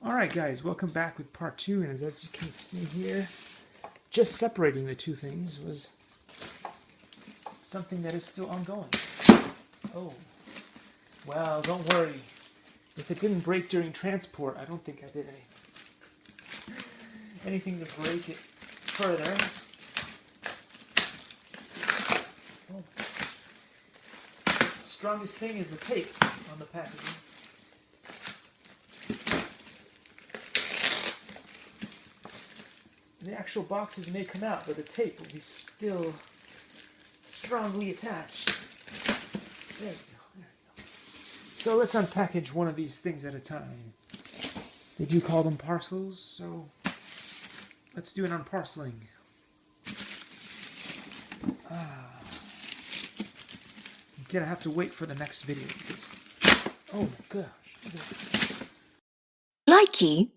Alright guys, welcome back with part 2, and as you can see here, just separating the two things was something that is still ongoing. Oh, well, don't worry. If it didn't break during transport, I don't think I did anything to break it further. Oh. The strongest thing is the tape on the packaging. The actual boxes may come out, but the tape will be still strongly attached. There we go, there we go. So let's unpackage one of these things at a time. They do call them parcels, so let's do an unparceling. I'm gonna have to wait for the next video because, oh my gosh. Likey.